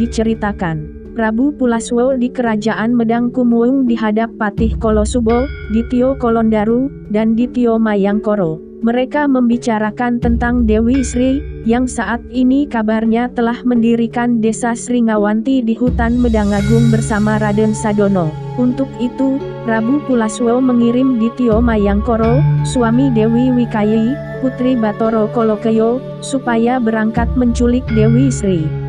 Diceritakan, Prabu Pulaswo di Kerajaan Medang Kumuung dihadap Patih Kolosubo, Ditio Kolondaru, dan Ditio Mayangkoro. Mereka membicarakan tentang Dewi Sri, yang saat ini kabarnya telah mendirikan desa Sringawanti di hutan Medangagung bersama Raden Sadono. Untuk itu, Prabu Pulaswo mengirim Ditio Mayangkoro, suami Dewi Wikayi, putri Batoro Kolokeyo, supaya berangkat menculik Dewi Sri.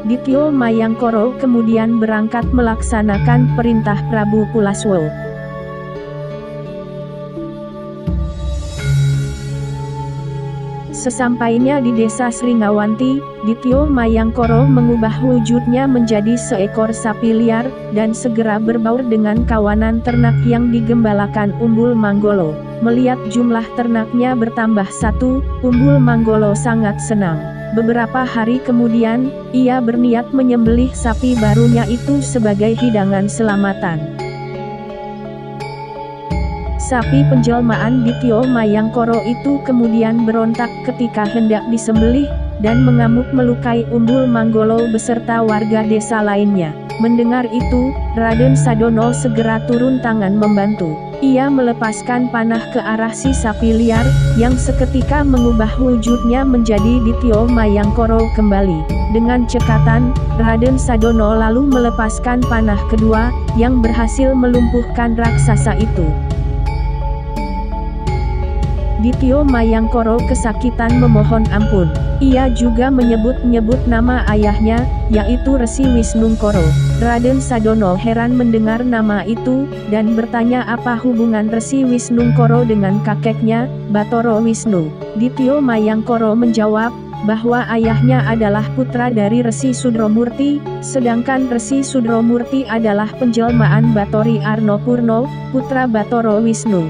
Ditio Mayangkoro kemudian berangkat melaksanakan perintah Prabu Pulaswo. Sesampainya di desa Sringawanti, Ditio Mayangkoro mengubah wujudnya menjadi seekor sapi liar, dan segera berbaur dengan kawanan ternak yang digembalakan Umbul Manggolo. Melihat jumlah ternaknya bertambah satu, Umbul Manggolo sangat senang. Beberapa hari kemudian, ia berniat menyembelih sapi barunya itu sebagai hidangan selamatan. Sapi penjelmaan Ditio Mayangkoro itu kemudian berontak ketika hendak disembelih, dan mengamuk melukai Umbul Manggolo beserta warga desa lainnya. Mendengar itu, Raden Sadono segera turun tangan membantu. Ia melepaskan panah ke arah si sapi liar, yang seketika mengubah wujudnya menjadi Ditio Mayangkoro kembali. Dengan cekatan, Raden Sadono lalu melepaskan panah kedua, yang berhasil melumpuhkan raksasa itu. Ditio Mayangkoro kesakitan memohon ampun. Ia juga menyebut-nyebut nama ayahnya, yaitu Resi Wisnungkoro. Raden Sadono heran mendengar nama itu, dan bertanya apa hubungan Resi Wisnungkoro dengan kakeknya, Batoro Wisnu. Ditio Mayangkoro menjawab, bahwa ayahnya adalah putra dari Resi Sudromurti, sedangkan Resi Sudromurti adalah penjelmaan Batori Arnopurno, putra Batoro Wisnu.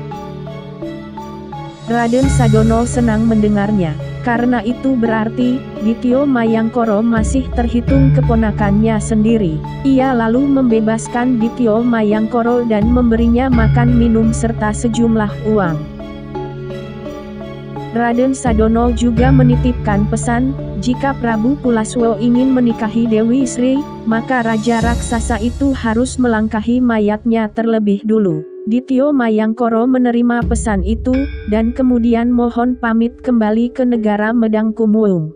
Raden Sadono senang mendengarnya. Karena itu berarti, Ditio Mayangkoro masih terhitung keponakannya sendiri. Ia lalu membebaskan Ditio Mayangkoro dan memberinya makan minum serta sejumlah uang. Raden Sadono juga menitipkan pesan, jika Prabu Pulaswo ingin menikahi Dewi Sri, maka Raja Raksasa itu harus melangkahi mayatnya terlebih dulu. Ditio Mayangkoro menerima pesan itu, dan kemudian mohon pamit kembali ke negara Medang Kumuung.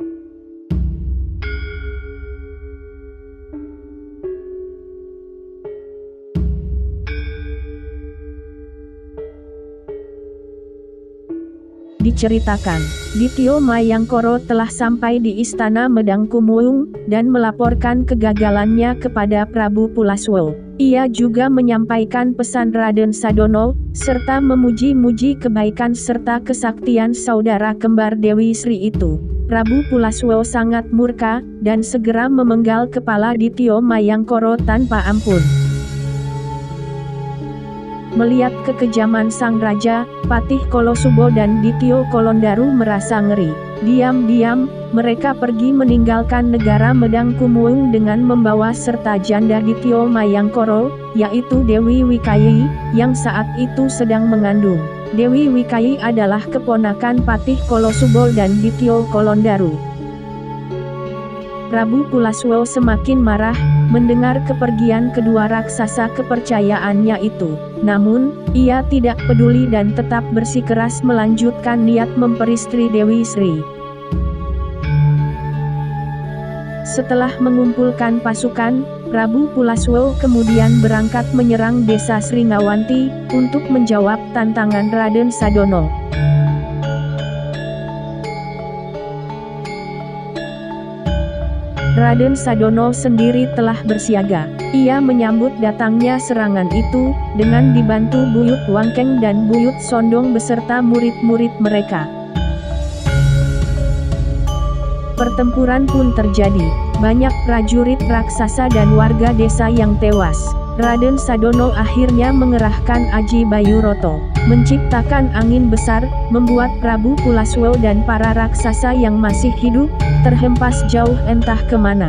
Diceritakan, Ditio Mayangkoro telah sampai di istana Medang Kumuung, dan melaporkan kegagalannya kepada Prabu Pulaswo. Ia juga menyampaikan pesan Raden Sadono, serta memuji-muji kebaikan serta kesaktian saudara kembar Dewi Sri itu. Prabu Pulaswo sangat murka, dan segera memenggal kepala Ditio Mayangkoro tanpa ampun. Melihat kekejaman sang raja, Patih Kolosubo dan Ditio Kolondaru merasa ngeri. Diam-diam, mereka pergi meninggalkan negara Medang Kumuung dengan membawa serta janda Ditio Mayangkoro, yaitu Dewi Wikayi, yang saat itu sedang mengandung. Dewi Wikayi adalah keponakan Patih Kolosubo dan Ditio Kolondaru. Prabu Pulaswo semakin marah, mendengar kepergian kedua raksasa kepercayaannya itu. Namun, ia tidak peduli dan tetap bersikeras melanjutkan niat memperistri Dewi Sri. Setelah mengumpulkan pasukan, Prabu Pulaswo kemudian berangkat menyerang desa Sringawanti, untuk menjawab tantangan Raden Sadono. Raden Sadono sendiri telah bersiaga. Ia menyambut datangnya serangan itu, dengan dibantu Buyut Wangkeng dan Buyut Sondong beserta murid-murid mereka. Pertempuran pun terjadi. Banyak prajurit raksasa dan warga desa yang tewas. Raden Sadono akhirnya mengerahkan Aji Bayuroto, menciptakan angin besar, membuat Prabu Pulaswo dan para raksasa yang masih hidup, terhempas jauh entah kemana.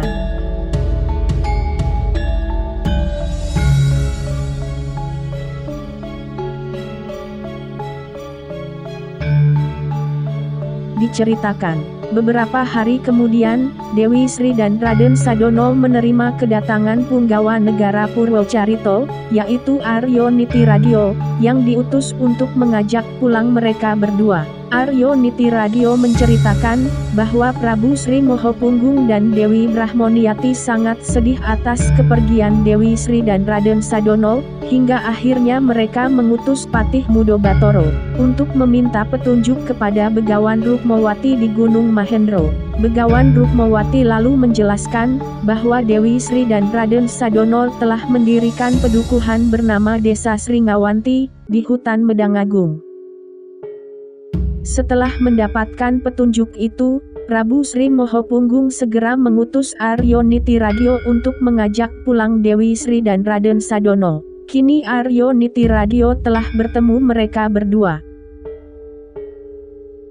Diceritakan, Beberapa hari kemudian, Dewi Sri dan Raden Sadono menerima kedatangan punggawa negara Purwocarito, yaitu Aryo Nitiradyo, yang diutus untuk mengajak pulang mereka berdua. Aryo Nitiradyo menceritakan bahwa Prabu Sri Mohopunggung dan Dewi Brahmoniati sangat sedih atas kepergian Dewi Sri dan Raden Sadono, hingga akhirnya mereka mengutus Patih Mudo Batoro untuk meminta petunjuk kepada Begawan Rukmawati di Gunung Mahendro. Begawan Rukmawati lalu menjelaskan bahwa Dewi Sri dan Raden Sadono telah mendirikan pedukuhan bernama Desa Sringawanti di hutan Medangagung. Setelah mendapatkan petunjuk itu, Prabu Sri Mohopunggung segera mengutus Aryo Nitiradyo untuk mengajak pulang Dewi Sri dan Raden Sadono. Kini Aryo Nitiradyo telah bertemu mereka berdua.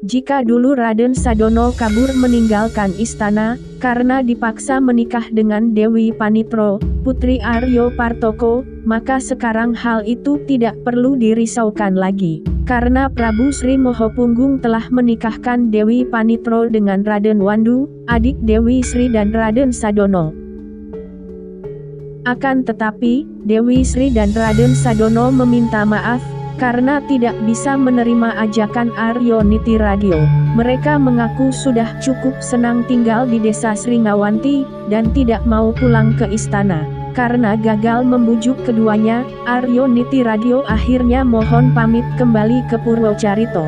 Jika dulu Raden Sadono kabur meninggalkan istana, karena dipaksa menikah dengan Dewi Panitro, putri Aryo Partoko, maka sekarang hal itu tidak perlu dirisaukan lagi. Karena Prabu Sri Mohopunggung telah menikahkan Dewi Panitro dengan Raden Wandu, adik Dewi Sri dan Raden Sadono. Akan tetapi, Dewi Sri dan Raden Sadono meminta maaf, karena tidak bisa menerima ajakan Aryo Nitiradyo. Mereka mengaku sudah cukup senang tinggal di Desa Sringawanti, dan tidak mau pulang ke istana. Karena gagal membujuk keduanya, Aryo Nitiradyo akhirnya mohon pamit kembali ke Purwocarito.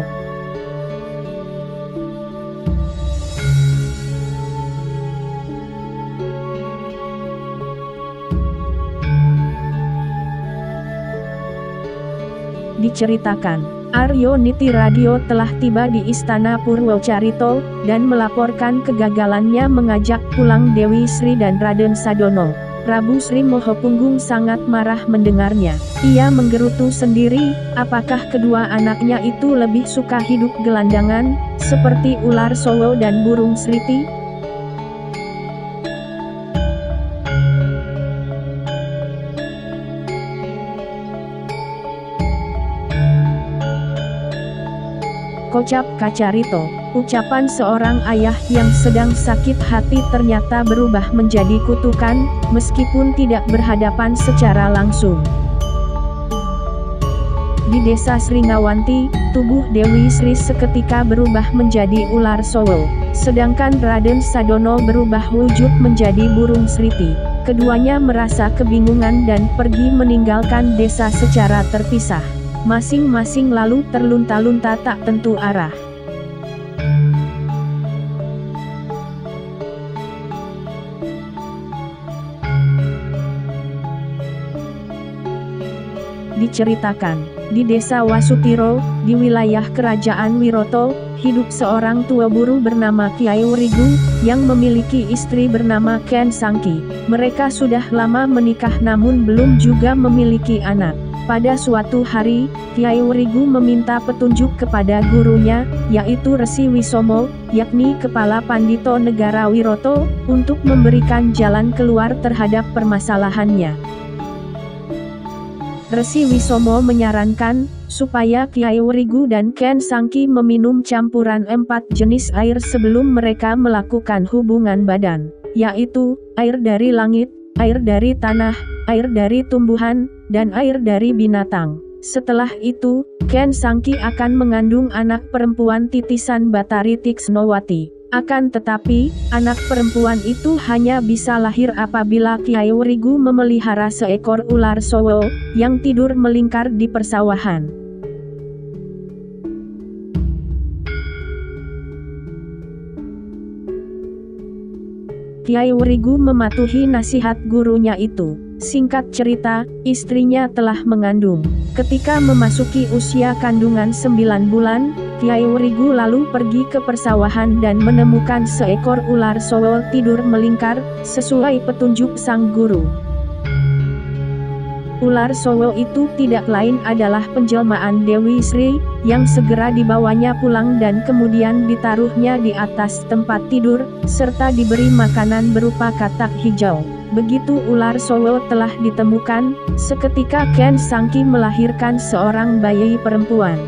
Diceritakan, Aryo Nitiradyo telah tiba di istana Purwocarito, dan melaporkan kegagalannya mengajak pulang Dewi Sri dan Raden Sadono. Prabu Sri Mohopunggung sangat marah mendengarnya. Ia menggerutu sendiri, apakah kedua anaknya itu lebih suka hidup gelandangan, seperti ular sowo dan burung sriti? Kocap Kacarito, ucapan seorang ayah yang sedang sakit hati ternyata berubah menjadi kutukan, meskipun tidak berhadapan secara langsung. Di Desa Sringawanti, tubuh Dewi Sri seketika berubah menjadi ular sowo, sedangkan Raden Sadono berubah wujud menjadi burung sriti. Keduanya merasa kebingungan dan pergi meninggalkan desa secara terpisah. Masing-masing lalu terlunta-lunta tak tentu arah. Diceritakan, di Desa Wasutiro, di wilayah Kerajaan Wiroto, hidup seorang tua buru bernama Kyai Wrigu, yang memiliki istri bernama Ken Sangki. Mereka sudah lama menikah namun belum juga memiliki anak. Pada suatu hari, Kyai Wrigu meminta petunjuk kepada gurunya, yaitu Resi Wisomo, yakni Kepala Pandito Negara Wiroto, untuk memberikan jalan keluar terhadap permasalahannya. Resi Wisomo menyarankan, supaya Kyai Wrigu dan Ken Sangki meminum campuran 4 jenis air sebelum mereka melakukan hubungan badan, yaitu, air dari langit, air dari tanah, air dari tumbuhan, dan air dari binatang. Setelah itu, Ken Sangki akan mengandung anak perempuan titisan Batari Tiksnowati. Akan tetapi, anak perempuan itu hanya bisa lahir apabila Kyai Wrigu memelihara seekor ular sowo, yang tidur melingkar di persawahan. Kyai Wrigu mematuhi nasihat gurunya itu. Singkat cerita, istrinya telah mengandung. Ketika memasuki usia kandungan 9 bulan, Kyai Wrigu lalu pergi ke persawahan dan menemukan seekor ular sowo tidur melingkar, sesuai petunjuk sang guru. Ular sowo itu tidak lain adalah penjelmaan Dewi Sri, yang segera dibawanya pulang dan kemudian ditaruhnya di atas tempat tidur, serta diberi makanan berupa katak hijau. Begitu ular sowo telah ditemukan, seketika Ken Sangki melahirkan seorang bayi perempuan.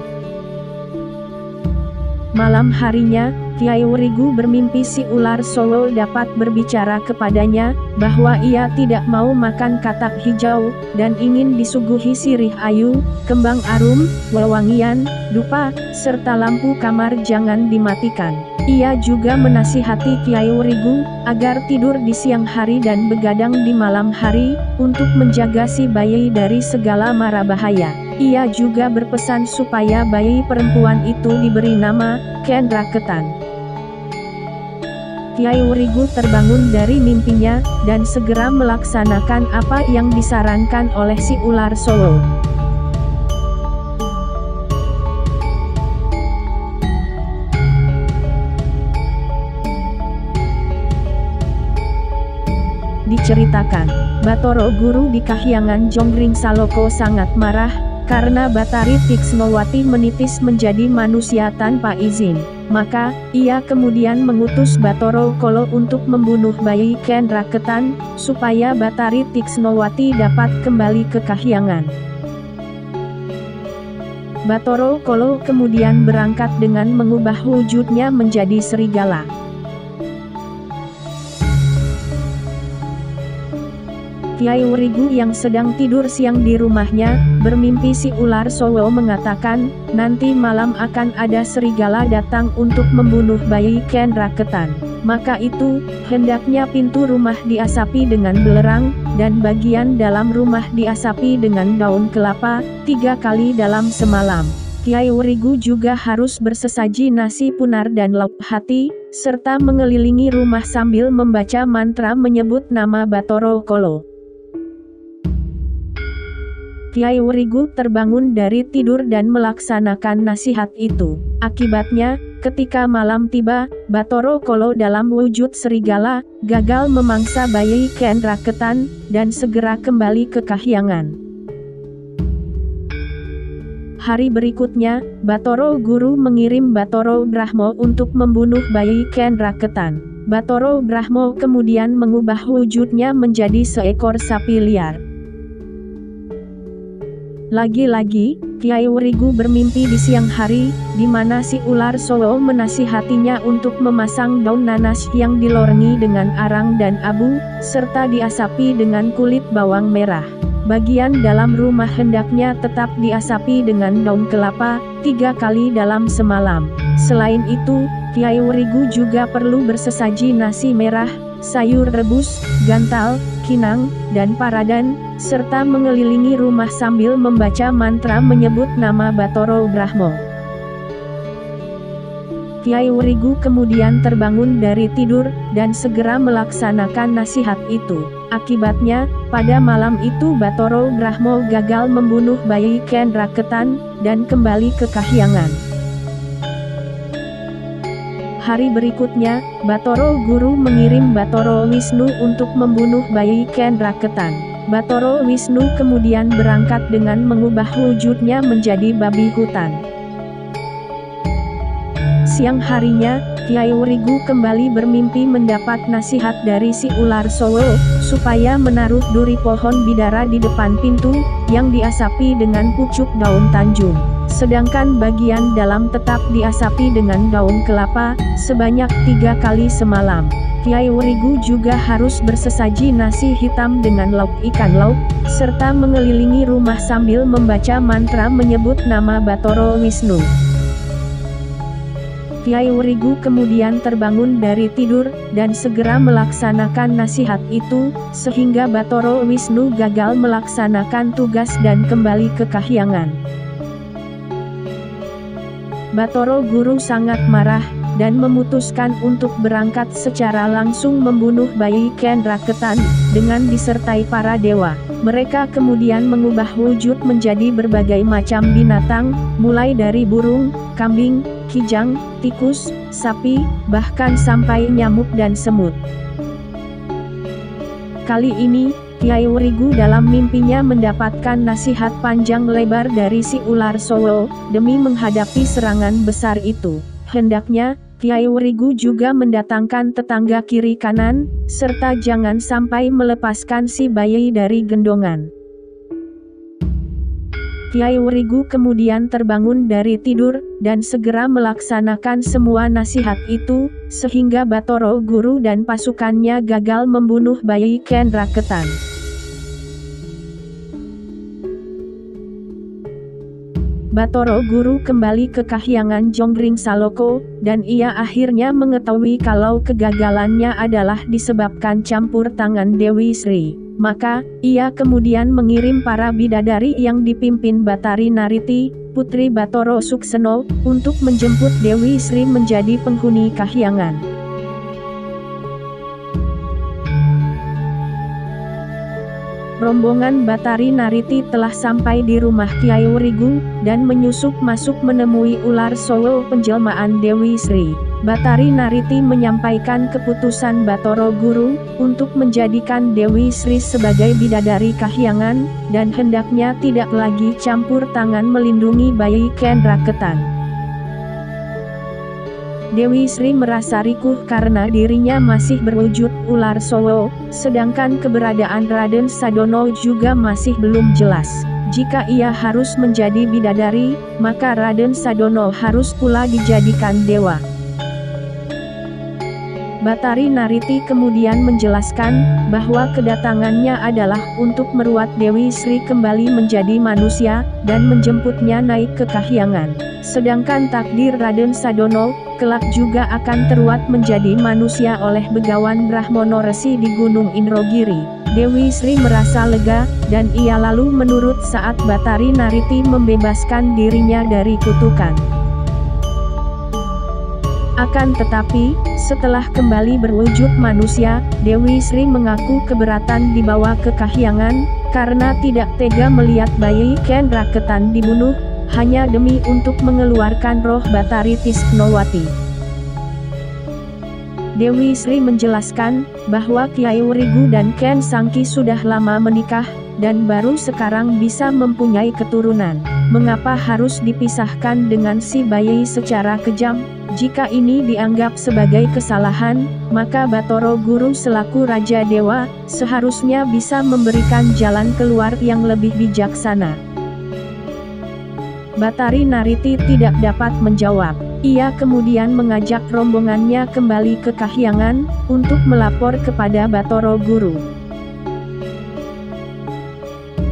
Malam harinya, Kiai Wurigu bermimpi si ular Sowo dapat berbicara kepadanya, bahwa ia tidak mau makan katak hijau, dan ingin disuguhi sirih ayu, kembang arum, wewangian, dupa, serta lampu kamar jangan dimatikan. Ia juga menasihati Kiai Wurigu, agar tidur di siang hari dan begadang di malam hari, untuk menjaga si bayi dari segala mara bahaya. Ia juga berpesan supaya bayi perempuan itu diberi nama Ken Raketan. Kiai Wurigu terbangun dari mimpinya, dan segera melaksanakan apa yang disarankan oleh si ular Sowo. Diceritakan, Bathara Guru di Kahyangan Jonggring Saloko sangat marah, karena Batari Tiksnowati menitis menjadi manusia tanpa izin. Maka, ia kemudian mengutus Bathara Kala untuk membunuh bayi Ken Raketan, supaya Batari Tiksnowati dapat kembali ke Kahyangan. Bathara Kala kemudian berangkat dengan mengubah wujudnya menjadi serigala. Kiai Wurigu yang sedang tidur siang di rumahnya, bermimpi si ular Sowo mengatakan, nanti malam akan ada serigala datang untuk membunuh bayi Ken Raketan. Maka itu, hendaknya pintu rumah diasapi dengan belerang, dan bagian dalam rumah diasapi dengan daun kelapa, 3 kali dalam semalam. Kiai Wurigu juga harus bersesaji nasi punar dan lauk hati, serta mengelilingi rumah sambil membaca mantra menyebut nama Bathara Kala. Kiai Wurigu terbangun dari tidur dan melaksanakan nasihat itu. Akibatnya, ketika malam tiba, Bathara Kala dalam wujud serigala, gagal memangsa bayi Ken Raketan, dan segera kembali ke Kahyangan. Hari berikutnya, Bathara Guru mengirim Bathara Brahmo untuk membunuh bayi Ken Raketan. Bathara Brahmo kemudian mengubah wujudnya menjadi seekor sapi liar. Lagi-lagi, Kiai Wurigu bermimpi di siang hari, di mana si ular Sowo menasihatinya untuk memasang daun nanas yang dilorengi dengan arang dan abu, serta diasapi dengan kulit bawang merah. Bagian dalam rumah hendaknya tetap diasapi dengan daun kelapa, 3 kali dalam semalam. Selain itu, Kiai Wurigu juga perlu bersesaji nasi merah, sayur rebus, gantal, kinang, dan paradan, serta mengelilingi rumah sambil membaca mantra menyebut nama Bathara Brahmo. Kiai Wurigu kemudian terbangun dari tidur, dan segera melaksanakan nasihat itu. Akibatnya, pada malam itu Bathara Brahmo gagal membunuh bayi Ken Raketan, dan kembali ke Kahyangan. Hari berikutnya, Bathara Guru mengirim Bathara Wisnu untuk membunuh bayi Ken Raketan. Bathara Wisnu kemudian berangkat dengan mengubah wujudnya menjadi babi hutan. Siang harinya, Kiai Wurigu kembali bermimpi mendapat nasihat dari si ular Sowo, supaya menaruh duri pohon bidara di depan pintu, yang diasapi dengan pucuk daun tanjung. Sedangkan bagian dalam tetap diasapi dengan daun kelapa, sebanyak 3 kali semalam. Kiai Wurigu juga harus bersesaji nasi hitam dengan lauk ikan laut, serta mengelilingi rumah sambil membaca mantra menyebut nama Bathara Wisnu. Kiai Wurigu kemudian terbangun dari tidur, dan segera melaksanakan nasihat itu, sehingga Bathara Wisnu gagal melaksanakan tugas dan kembali ke Kahyangan. Bathara Guru sangat marah, dan memutuskan untuk berangkat secara langsung membunuh bayi Ken Raketan, dengan disertai para dewa. Mereka kemudian mengubah wujud menjadi berbagai macam binatang, mulai dari burung, kambing, kijang, tikus, sapi, bahkan sampai nyamuk dan semut. Kali ini, Kiai Wurigu dalam mimpinya mendapatkan nasihat panjang lebar dari si ular Sowo, demi menghadapi serangan besar itu. Hendaknya, Kiai Wurigu juga mendatangkan tetangga kiri kanan, serta jangan sampai melepaskan si bayi dari gendongan. Kyai Werigu kemudian terbangun dari tidur, dan segera melaksanakan semua nasihat itu, sehingga Batoro Guru dan pasukannya gagal membunuh bayi Ken Raketan. Batoro Guru kembali ke Kahyangan Jonggring Saloko, dan ia akhirnya mengetahui kalau kegagalannya adalah disebabkan campur tangan Dewi Sri. Maka, ia kemudian mengirim para bidadari yang dipimpin Batari Nariti, putri Batoro Sukseno, untuk menjemput Dewi Sri menjadi penghuni Kahyangan. Rombongan Batari Nariti telah sampai di rumah Kyai Werigu, dan menyusup masuk menemui ular Sowo penjelmaan Dewi Sri. Batari Nariti menyampaikan keputusan Batoro Guru, untuk menjadikan Dewi Sri sebagai bidadari Kahyangan, dan hendaknya tidak lagi campur tangan melindungi bayi Ken Raketan. Dewi Sri merasa rikuh karena dirinya masih berwujud ular Sowo, sedangkan keberadaan Raden Sadono juga masih belum jelas. Jika ia harus menjadi bidadari, maka Raden Sadono harus pula dijadikan dewa. Batari Nariti kemudian menjelaskan, bahwa kedatangannya adalah untuk meruat Dewi Sri kembali menjadi manusia, dan menjemputnya naik ke Kahyangan. Sedangkan takdir Raden Sadono, kelak juga akan teruat menjadi manusia oleh Begawan Brahmono Resi di Gunung Indrogiri. Dewi Sri merasa lega, dan ia lalu menurut saat Batari Nariti membebaskan dirinya dari kutukan. Akan tetapi, setelah kembali berwujud manusia, Dewi Sri mengaku keberatan dibawa ke Kahyangan, karena tidak tega melihat bayi Ken Raketan dibunuh, hanya demi untuk mengeluarkan roh Batari Tisknowati. Dewi Sri menjelaskan, bahwa Kyai Werigu dan Ken Sangki sudah lama menikah, dan baru sekarang bisa mempunyai keturunan. Mengapa harus dipisahkan dengan si bayi secara kejam? Jika ini dianggap sebagai kesalahan, maka Batoro Guru selaku Raja Dewa, seharusnya bisa memberikan jalan keluar yang lebih bijaksana. Batari Nariti tidak dapat menjawab. Ia kemudian mengajak rombongannya kembali ke Kahyangan, untuk melapor kepada Batoro Guru.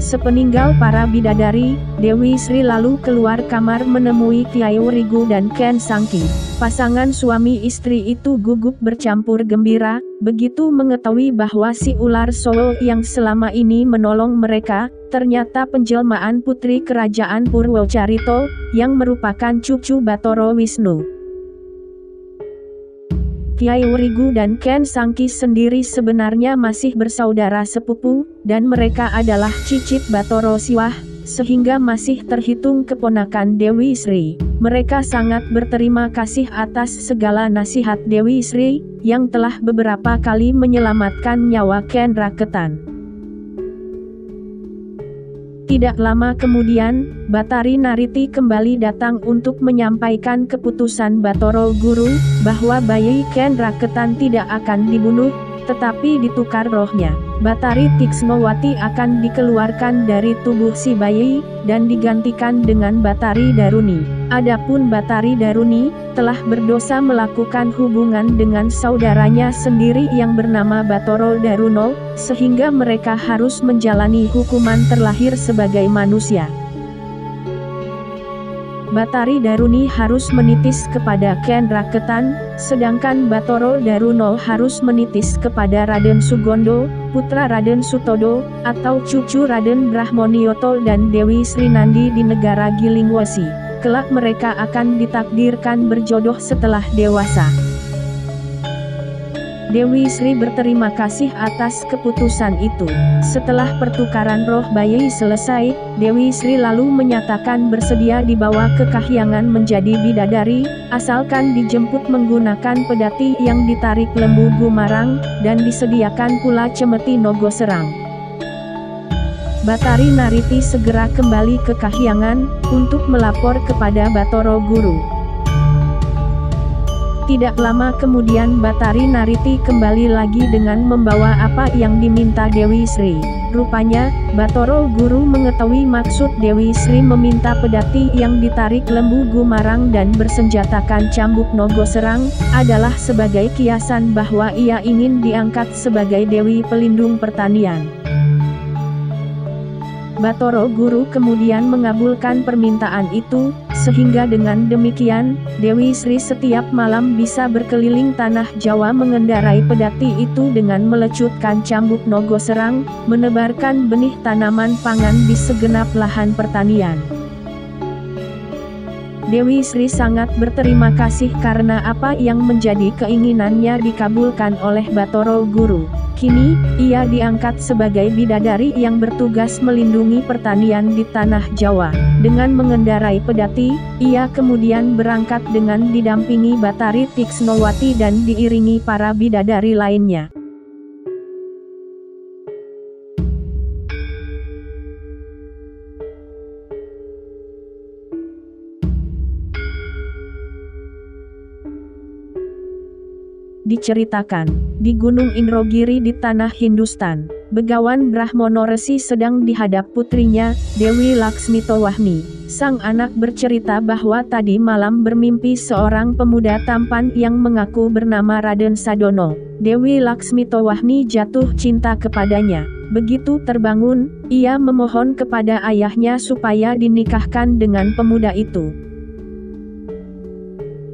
Sepeninggal para bidadari, Dewi Sri lalu keluar kamar menemui Kyai Werigu dan Ken Sangki. Pasangan suami istri itu gugup bercampur gembira, begitu mengetahui bahwa si ular Sowo yang selama ini menolong mereka, ternyata penjelmaan putri kerajaan Purwocarito, yang merupakan cucu Batoro Wisnu. Kyai Werigu dan Ken Sangki sendiri sebenarnya masih bersaudara sepupu, dan mereka adalah cicit Batoro Siwah, sehingga masih terhitung keponakan Dewi Sri. Mereka sangat berterima kasih atas segala nasihat Dewi Sri, yang telah beberapa kali menyelamatkan nyawa Ken Raketan. Tidak lama kemudian, Batari Nariti kembali datang untuk menyampaikan keputusan Batoro Guru, bahwa bayi Ken Raketan tidak akan dibunuh, tetapi ditukar rohnya. Batari Tiksnowati akan dikeluarkan dari tubuh si bayi, dan digantikan dengan Batari Daruni. Adapun Batari Daruni, telah berdosa melakukan hubungan dengan saudaranya sendiri yang bernama Batoro Daruno, sehingga mereka harus menjalani hukuman terlahir sebagai manusia. Batari Daruni harus menitis kepada Ken Raketan, sedangkan Batoro Daruno harus menitis kepada Raden Sugondo, putra Raden Sutodo, atau cucu Raden Brahmonioto dan Dewi Sri Nandi di negara Gilingwasi. Kelak mereka akan ditakdirkan berjodoh setelah dewasa. Dewi Sri berterima kasih atas keputusan itu. Setelah pertukaran roh bayi selesai, Dewi Sri lalu menyatakan bersedia dibawa ke Kahyangan menjadi bidadari, asalkan dijemput menggunakan pedati yang ditarik lembu Gumarang, dan disediakan pula cemeti Nogo Serang. Batari Nariti segera kembali ke Kahyangan, untuk melapor kepada Batoro Guru. Tidak lama kemudian Batari Nariti kembali lagi dengan membawa apa yang diminta Dewi Sri. Rupanya, Batoro Guru mengetahui maksud Dewi Sri meminta pedati yang ditarik lembu Gumarang dan bersenjatakan cambuk Nogo Serang, adalah sebagai kiasan bahwa ia ingin diangkat sebagai Dewi Pelindung Pertanian. Batoro Guru kemudian mengabulkan permintaan itu, sehingga dengan demikian, Dewi Sri setiap malam bisa berkeliling tanah Jawa mengendarai pedati itu dengan melecutkan cambuk Nogo Serang, menebarkan benih tanaman pangan di segenap lahan pertanian. Dewi Sri sangat berterima kasih karena apa yang menjadi keinginannya dikabulkan oleh Batoro Guru. Kini, ia diangkat sebagai bidadari yang bertugas melindungi pertanian di tanah Jawa. Dengan mengendarai pedati, ia kemudian berangkat dengan didampingi Batari Tiksnowati dan diiringi para bidadari lainnya. Diceritakan, di Gunung Indrogiri di tanah Hindustan, Begawan Brahmono Resi sedang dihadap putrinya, Dewi Laksmitowahni. Sang anak bercerita bahwa tadi malam bermimpi seorang pemuda tampan yang mengaku bernama Raden Sadono. Dewi Laksmitowahni jatuh cinta kepadanya. Begitu terbangun, ia memohon kepada ayahnya supaya dinikahkan dengan pemuda itu.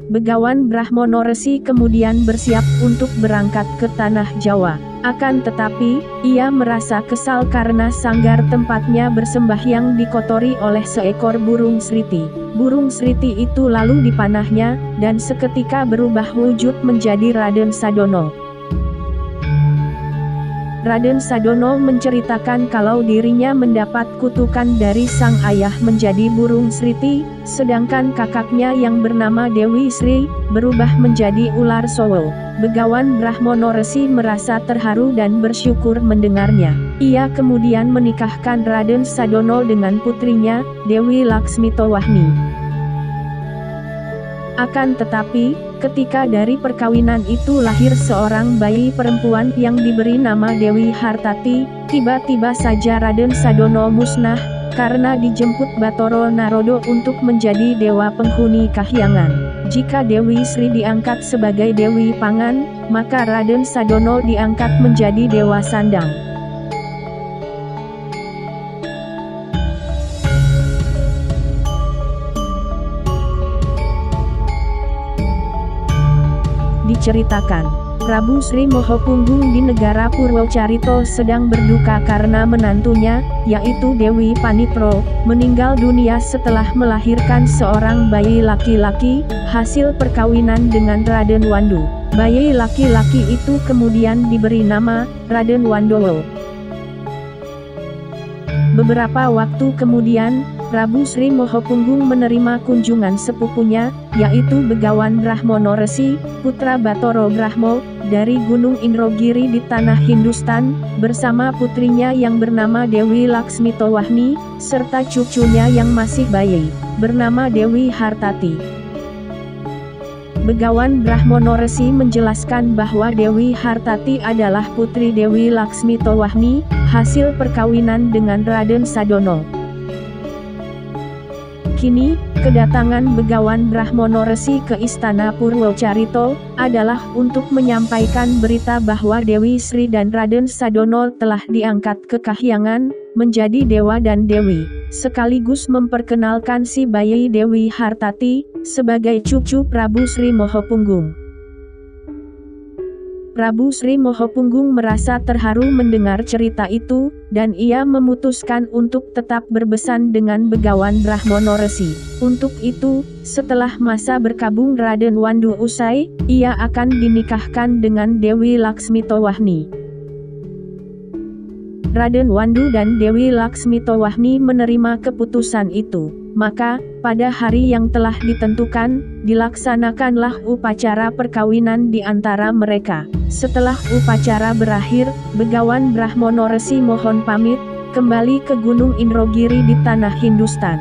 Begawan Brahmono Resi kemudian bersiap untuk berangkat ke tanah Jawa. Akan tetapi, ia merasa kesal karena sanggar tempatnya bersembahyang dikotori oleh seekor burung sriti. Burung sriti itu lalu dipanahnya, dan seketika berubah wujud menjadi Raden Sadono. Raden Sadono menceritakan kalau dirinya mendapat kutukan dari sang ayah menjadi burung sriti, sedangkan kakaknya yang bernama Dewi Sri, berubah menjadi ular sowo. Begawan Brahmono Resi merasa terharu dan bersyukur mendengarnya. Ia kemudian menikahkan Raden Sadono dengan putrinya, Dewi Laksmitowahni. Akan tetapi, ketika dari perkawinan itu lahir seorang bayi perempuan yang diberi nama Dewi Hartati, tiba-tiba saja Raden Sadono musnah, karena dijemput Batoro Narodo untuk menjadi dewa penghuni kahyangan. Jika Dewi Sri diangkat sebagai Dewi Pangan, maka Raden Sadono diangkat menjadi dewa sandang. Diceritakan, Prabu Sri Mohopunggung di negara Purwocarito sedang berduka karena menantunya, yaitu Dewi Panipro, meninggal dunia setelah melahirkan seorang bayi laki-laki, hasil perkawinan dengan Raden Wandu. Bayi laki-laki itu kemudian diberi nama Raden Wandowo. Beberapa waktu kemudian, Prabu Sri Mohopunggung menerima kunjungan sepupunya, yaitu Begawan Brahmono Resi, putra Batoro Brahmo, dari Gunung Indrogiri di tanah Hindustan, bersama putrinya yang bernama Dewi Laksmitowahni, serta cucunya yang masih bayi, bernama Dewi Hartati. Begawan Brahmono Resi menjelaskan bahwa Dewi Hartati adalah putri Dewi Laksmitowahni, hasil perkawinan dengan Raden Sadono. Kini, kedatangan Begawan Brahmono Resi ke Istana Purwocarito, adalah untuk menyampaikan berita bahwa Dewi Sri dan Raden Sadono telah diangkat ke kahyangan, menjadi dewa dan dewi, sekaligus memperkenalkan si bayi Dewi Hartati, sebagai cucu Prabu Sri Mohopunggung. Prabu Sri Mohopunggung merasa terharu mendengar cerita itu, dan ia memutuskan untuk tetap berbesan dengan Begawan Brahmono Resi. Untuk itu, setelah masa berkabung Raden Wandu usai, ia akan dinikahkan dengan Dewi Laksmitowahni. Raden Wandu dan Dewi Laksmitowahni menerima keputusan itu. Maka, pada hari yang telah ditentukan, dilaksanakanlah upacara perkawinan di antara mereka. Setelah upacara berakhir, Begawan Brahmono Resi mohon pamit, kembali ke Gunung Indrogiri di tanah Hindustan.